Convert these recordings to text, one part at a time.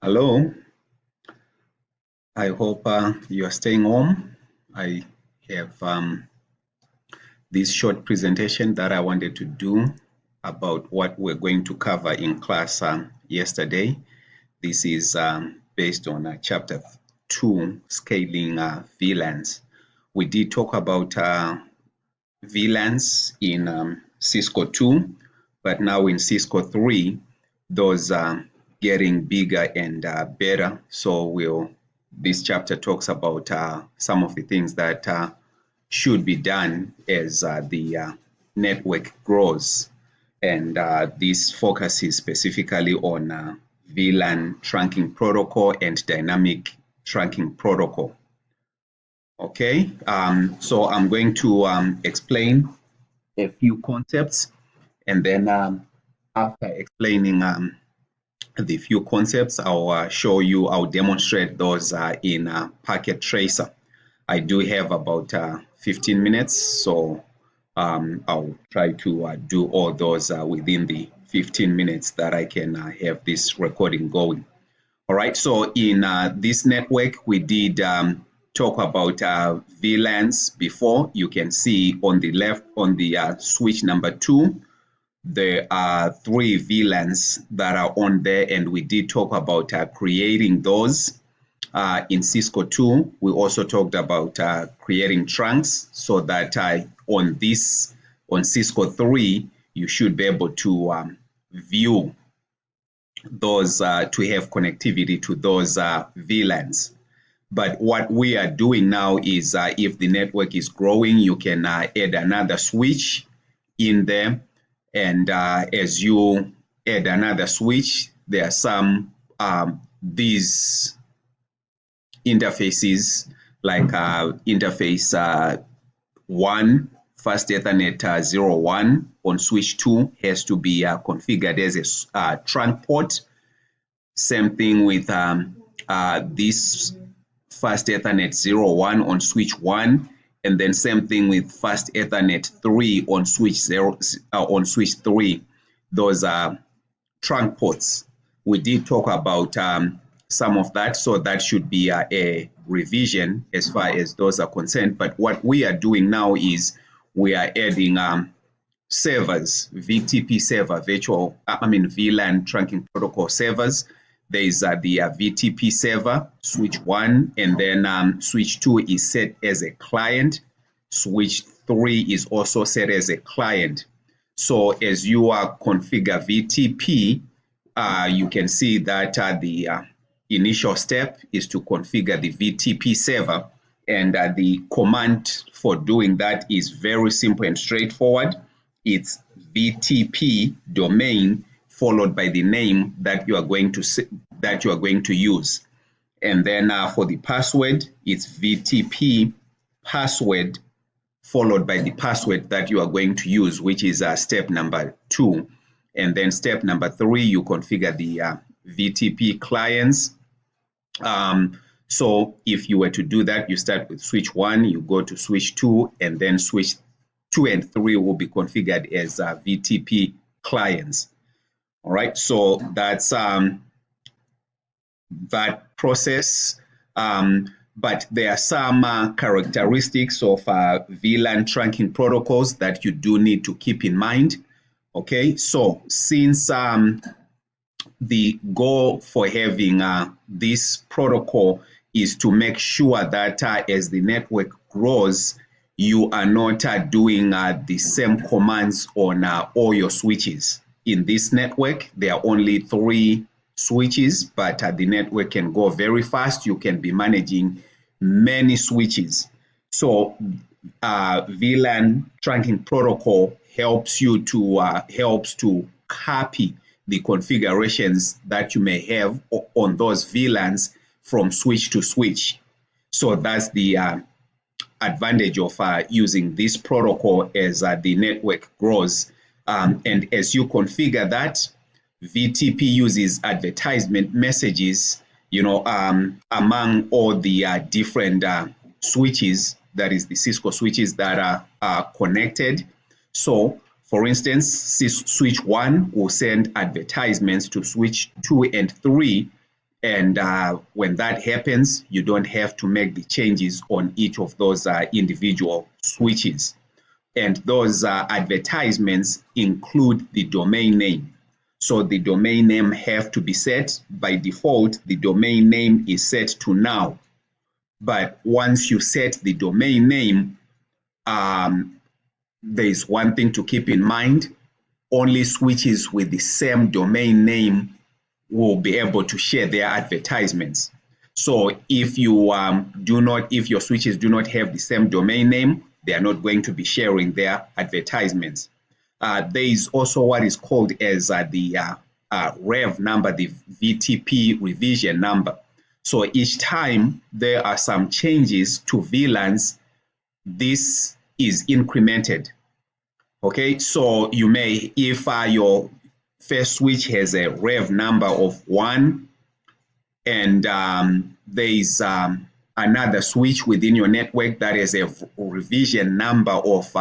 Hello, I hope you are staying home. I have this short presentation that I wanted to do about what we're going to cover in class yesterday. This is based on chapter 2, scaling VLANs. We did talk about VLANs in Cisco 2, but now in Cisco 3, those are getting bigger and better. So this chapter talks about some of the things that should be done as the network grows. And this focuses specifically on VLAN trunking protocol and dynamic trunking protocol. Okay, so I'm going to explain a few concepts, and then after explaining the few concepts, I'll demonstrate those in Packet Tracer. I do have about 15 minutes, so I'll try to do all those within the 15 minutes that I can have this recording going. All right, so in this network, we did talk about VLANs before. You can see on the left, on the switch number 2, there are 3 VLANs that are on there, and we did talk about creating those. In Cisco 2, we also talked about creating trunks so that on Cisco 3, you should be able to view those, to have connectivity to those VLANs. But what we are doing now is if the network is growing, you can add another switch in there. And as you add another switch, there are some these interfaces like interface 1, first Ethernet 01 on switch 2 has to be configured as a trunk port. Same thing with this first Ethernet 01 on switch 1, and then same thing with first Ethernet 3 on switch 3. Those are trunk ports. We did talk about some of that, so that should be a revision as far as those are concerned. But what we are doing now is we are adding servers, VTP server, VLAN trunking protocol servers. There is the VTP server, switch 1, and then switch 2 is set as a client. Switch 3 is also set as a client. So as you configure VTP, you can see that the initial step is to configure the VTP server, and the command for doing that is very simple and straightforward. It's VTP domain followed by the name that you are going to use, and then for the password, it's VTP password followed by the password that you are going to use, which is step number 2. And then step number 3, you configure the VTP clients. So if you were to do that, you start with switch 1, you go to switch 2, and then switch 2 and 3 will be configured as VTP clients. All right, so that's that process. But there are some characteristics of VLAN trunking protocols that you do need to keep in mind. Okay, so since the goal for having this protocol is to make sure that as the network grows, you are not doing the same commands on all your switches. In this network, there are only 3 switches, but the network can go very fast. You can be managing many switches. So VLAN trunking protocol helps you to copy the configurations that you may have on those VLANs from switch to switch. So that's the advantage of using this protocol as the network grows. And as you configure that, VTP uses advertisement messages, among all the different switches, that is the Cisco switches that are connected. So for instance, switch 1 will send advertisements to switch 2 and 3 And when that happens, you don't have to make the changes on each of those individual switches. And those advertisements include the domain name. So the domain name have to be set. By default, the domain name is set to now. But once you set the domain name, there's one thing to keep in mind. Only switches with the same domain name will be able to share their advertisements. So if you if your switches do not have the same domain name, they are not going to be sharing their advertisements. There is also what is called as the rev number, the VTP revision number. So each time there are some changes to VLANs, this is incremented. Okay, so you may, if your first switch has a rev number of 1 and there is another switch within your network that has a revision number of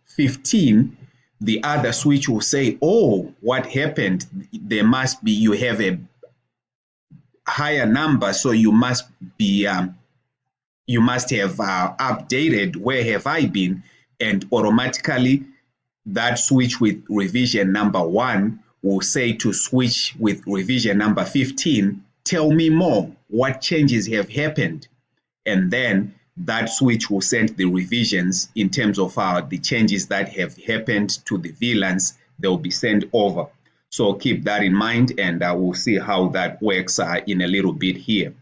15, the other switch will say, oh, what happened? There must be, you have a higher number, so you must be, you must have updated, where have I been? And automatically that switch with revision number 1 will say to switch with revision number 15, tell me more, what changes have happened? And then that switch will send the revisions in terms of the changes that have happened to the VLANs. They will be sent over. So keep that in mind, and we'll see how that works in a little bit here.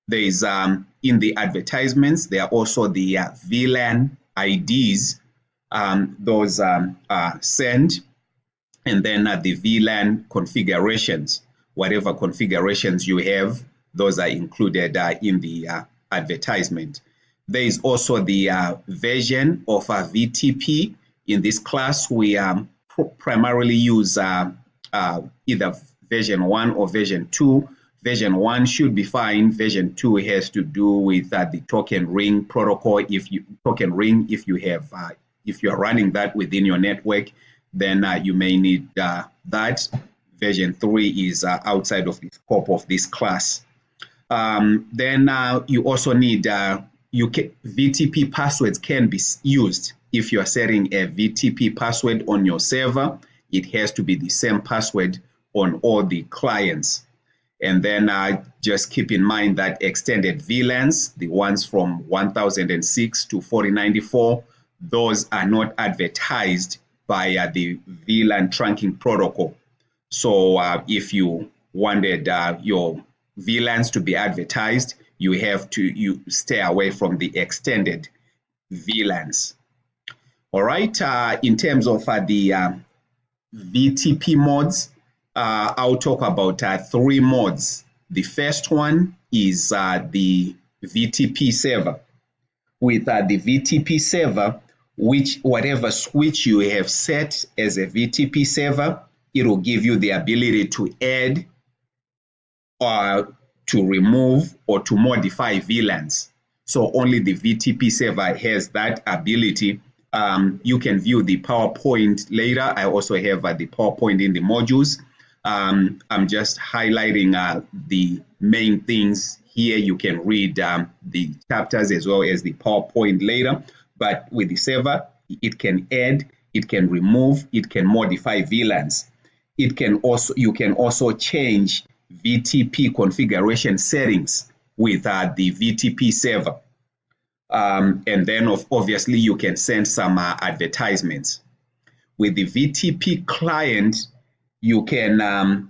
There is, in the advertisements, there are also the VLAN IDs. Those sent, and then the VLAN configurations. Whatever configurations you have, those are included in the advertisement. There is also the version of VTP. In this class, we primarily use either version 1 or version 2. Version 1 should be fine. Version 2 has to do with the token ring protocol. If you have if you are running that within your network, then you may need that. Version 3 is outside of the scope of this class. Then you also need VTP passwords can be used. If you are setting a VTP password on your server, it has to be the same password on all the clients. And then just keep in mind that extended VLANs, the ones from 1006 to 4094, those are not advertised by the VLAN trunking protocol. So if you wanted your VLANs to be advertised, you have to stay away from the extended VLANs. All right, in terms of the VTP modes, I'll talk about 3 modes. The first one is the VTP server. With the VTP server, whatever switch you have set as a VTP server, it will give you the ability to add or to remove or to modify VLANs. So only the VTP server has that ability. You can view the PowerPoint later. I also have the PowerPoint in the modules. I'm just highlighting the main things here. You can read the chapters as well as the PowerPoint later. But with the server, it can add, it can remove, it can modify VLANs. You can also change VTP configuration settings with the VTP server. And then obviously you can send some advertisements. With the VTP client, you can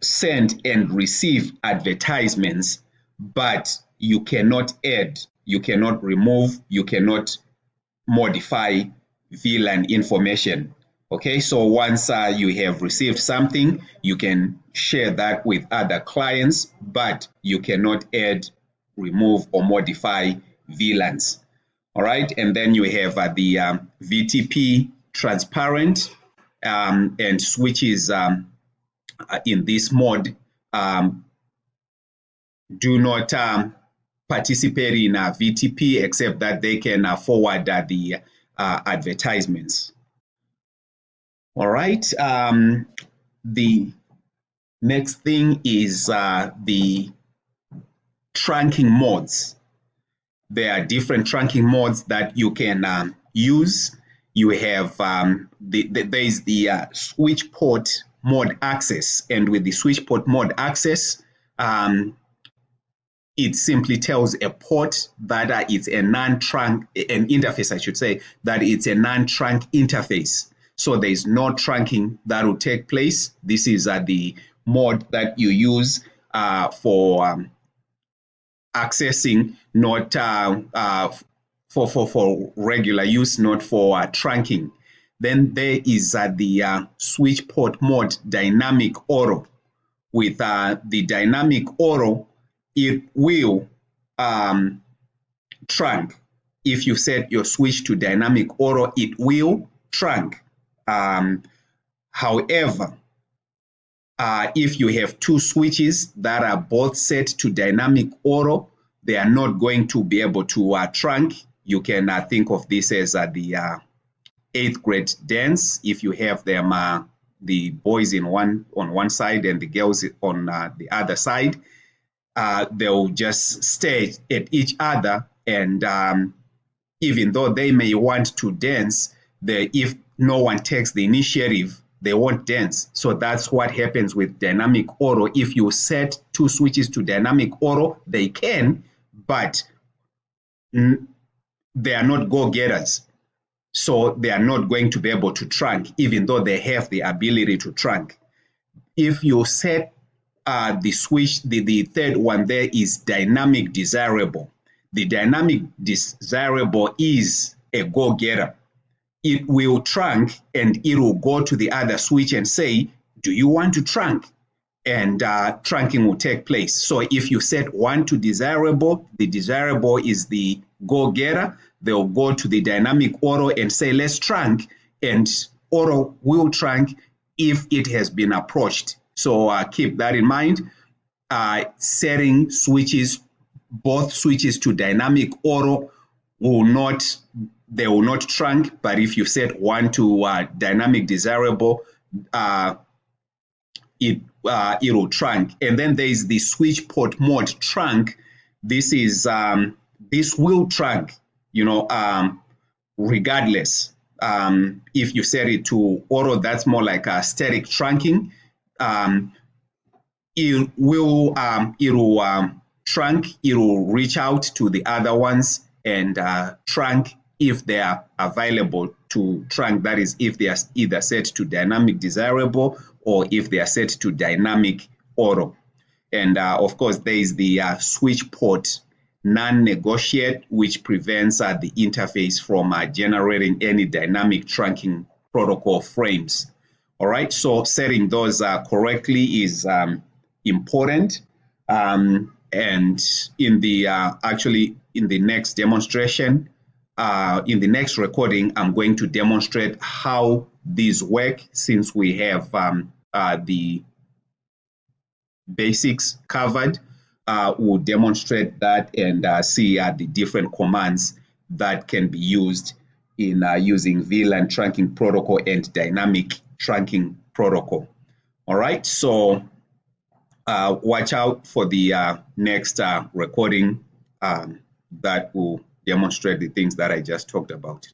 send and receive advertisements, but you cannot add, you cannot remove, you cannot modify VLAN information. Okay, so once you have received something, you can share that with other clients, but you cannot add, remove, or modify VLANs. All right, and then you have the VTP transparent and switches in this mode do not participate in VTP except that they can forward the advertisements. All right, the Next thing is the trunking modes. There are different trunking modes that you can use. You have there is the switch port mode access, and with the switch port mode access, it simply tells a port that it's a non-trunk, an interface, I should say, that it's a non-trunk interface. So there is no trunking that will take place. This is the mode that you use for accessing, not for regular use, not for trunking. Then there is the switch port mode dynamic auto. With the dynamic auto, it will trunk. If you set your switch to dynamic auto, it will trunk. However, if you have two switches that are both set to dynamic auto, they are not going to be able to trunk. You can think of this as the 8th grade dance. If you have them, the boys on one side and the girls on the other side, they'll just stare at each other, and even though they may want to dance, if no one takes the initiative, they won't dance. So that's what happens with dynamic auto. If you set two switches to dynamic auto, they can, but they are not go-getters. So they are not going to be able to trunk, even though they have the ability to trunk. If you set the switch, the third one there is dynamic desirable. The dynamic desirable is a go-getter. It will trunk and it will go to the other switch and say, do you want to trunk? And trunking will take place. So if you set one to desirable, the desirable is the go-getter. They'll go to the dynamic auto and say, let's trunk, and auto will trunk if it has been approached. So keep that in mind. Setting switches, both switches to dynamic auto will not trunk, but if you set one to dynamic desirable, it will trunk. And then there is the switch port mode trunk. This is this will trunk, regardless. If you set it to auto, that's more like a static trunking. It will trunk. It will reach out to the other ones and trunk if they are available to trunk. That is, if they are either set to dynamic desirable or if they are set to dynamic auto. And of course, there is the switch port non-negotiate, which prevents the interface from generating any dynamic trunking protocol frames. All right, so setting those correctly is important. And in the actually in the next demonstration, in the next recording, I'm going to demonstrate how these work, since we have the basics covered. We'll demonstrate that and see the different commands that can be used in using VLAN trunking protocol and dynamic trunking protocol. All right, so watch out for the next recording that will demonstrate the things that I just talked about.